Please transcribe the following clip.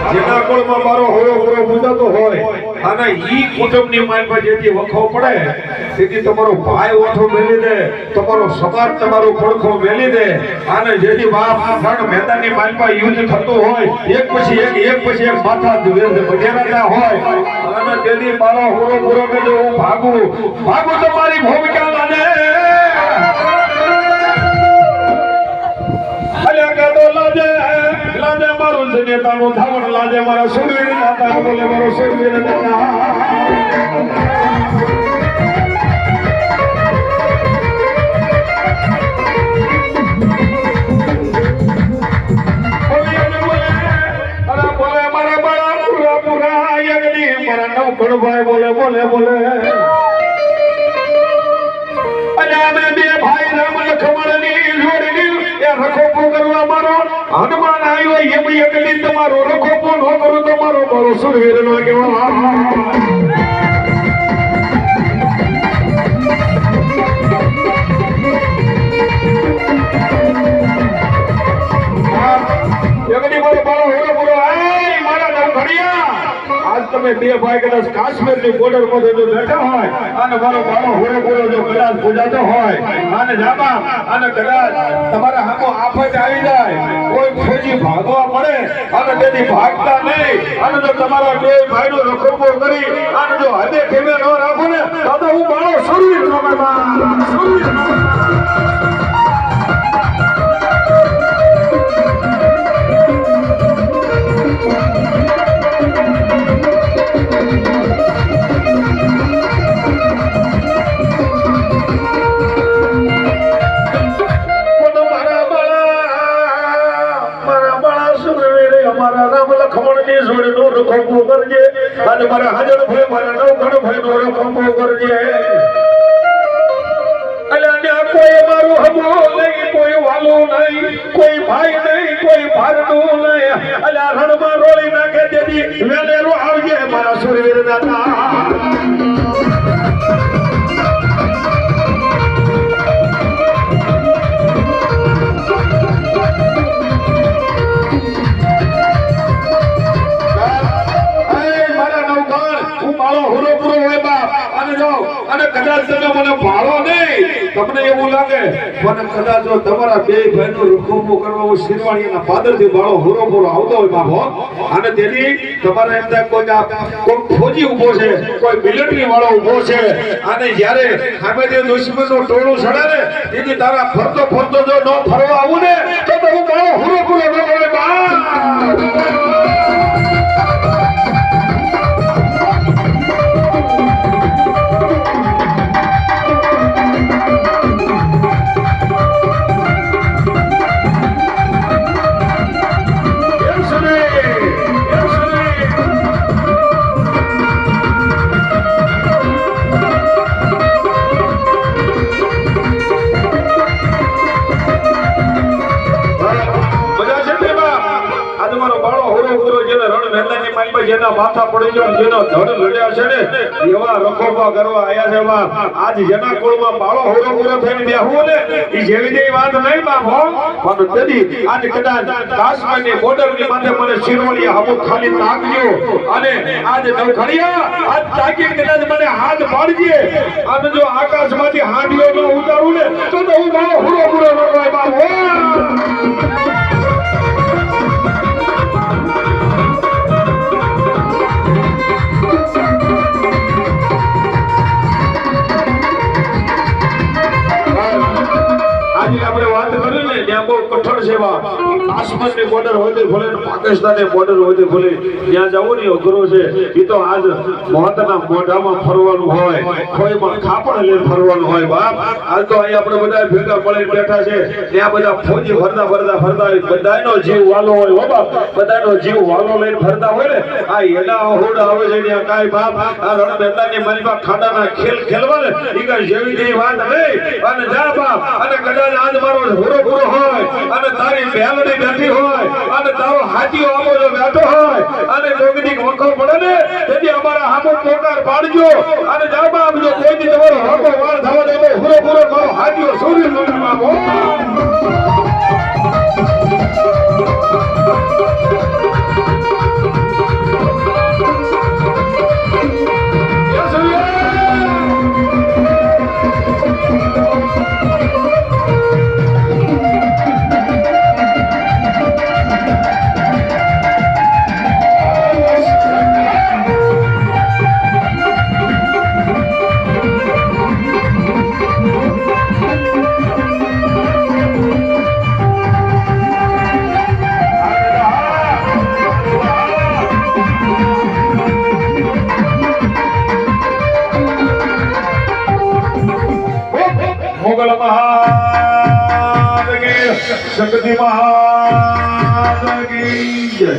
જેના કોળમાં મારો હોરો હોરો મુદાતો હોય અને ઈ કુટુંબની માનમાં જેથી વખો પડે તેથી તમારો ભાઈ ઓઠો મેલી દે, તમારો સમાજ તમારો પડખો મેલી દે અને જેથી બાપ રણ મેદાનની માનમાં યુદ્ધ થતું હોય એક પછી એક માથા બગેરાતા હોય અને તેથી મારો હોરો હોરો કે જો હું ભાગું તમારી ભૂમિકા લાગે લાજે મારો જનેતાનો ધાવણ લાજે મારા સુરવીર દાતા બોલે મારો સુરવીર દાતા બોલે બોલે અને બે ભાઈ રામ લખમણની જોડની એ રખોપો કરવા મારો હનુમાન આવ્યો એમ એકલી તમારો રખોપો ન કરું તમારો મારો સુરવીર નો કહેવા તમે બે ભાઈ કદાચ કાશ્મીર ની બોર્ડર પર જો બેઠા હોય અને મારો બાળો હોરો હોરો જો કદાચ પૂજાતો હોય અને જાબા અને કદાચ તમારા હામો આફત આવી જાય કોઈ ફોજી ભાગવા પડે અને તેથી ભાગતા નહીં અને જો તમારા બે ભાઈ નો રખોપો કરી અને જો હદે ખેમે ન રાખો ને તો હું બાળો સુરવીર રખોપો કરજે અને મારા હાજર ભાઈ મારા નવઘણ ભાઈ નો રખોપો કરજે અને કોઈ મારું હમો નહીં કોઈ વાલો નહીં કોઈ ભાઈ નહીં કોઈ ભારનું નહીં અલ્યા રણમાં રોળી નાખે તેથી વેલેરો આવજે મારા સુરવીર દાતા તમને એવું લાગે પણ કદાચ જો તમારા બે ભાઈનો રખોપો કરવા શિરવાણીના પાદરથી બાળો હોરો હોરો આવતો હોય બાપો અને તેની તમારે એમ થાય કોઈ ફોજી ઉભો છે કોઈ મિલિટરી વાળો ઉભો છે અને જ્યારે સામેથી દુશ્મનનો ટોળું ચડે ને તેથી તારા ફરતો જો ન ફરવા આવું ને તો હું બાળો હોરો હોરો ન હોય બા જેના માથા પડી ગયો જેનો ધડ લડ્યા છે ને એવા રખોપા કરવા આયા છે બાપ આજ જેના કોળમાં બાળો હોરો હોરો થઈને બેહું ને ઈ જેવી જેવી વાત નહીં બાપ હો પણ તેથી આજ કદાચ કાશ્મીરની બોર્ડરની માથે મને શિરોલિયા હમુ ખાલી તાકજો અને આજ નવખડિયા આજ તાકી કદાચ મને હાથ પાડજે અને જો આકાશમાંથી હાંડીઓ ન ઉતારું ને તો હું બાળો હોરો હોરો ન હોય બાપ હો આપણે વાત કરી ને ત્યાં બહુ કઠણ સેવા કાશ્મીરની બોર્ડર હોય તો ભલે પાકિસ્તાનની બોર્ડર હોય તો ભલે ત્યાં જવું ને અઘરો છે એ તો આજ મોતના મોઢામાં ફરવાનું હોય ખોઈમાં ખાપણ લઈને ફરવાનું હોય બાપ આજ તો અહીં આપણે બધા ભેગા મળીને બેઠા છે ત્યાં બધા ફોજી ફરતા બધાનો જીવ વાલો હોય હો બાપ બધાનો જીવ વાલો લઈને ફરતા હોય ને આ એના હોડ આવે છે ત્યાં કાંઈ બાપ આ રણ મેદાનની મારીમાં ખાડાના ખેલ ખેલવા ને એ કઈ જેવી જેવી વાત નહીં અને જા બાપ અને કદાચ આજ મારો હોરો પૂરો હોય અને તારી બેલડી બેઠી હોય અને તારો હાથીઓ આવો જો બેઠો હોય અને ડોગડી વખો પડે ને તેથી અમારા હામો પોકાર પાડજો અને જા બાપ જો કોઈ દી તમારો હામો વાર થવા દે હોરો પૂરો મારો હાથીઓ સૂર્ય લોટમાં હો મંગળ મહાદેવ કી શક્તિ મહાદેવ કી જય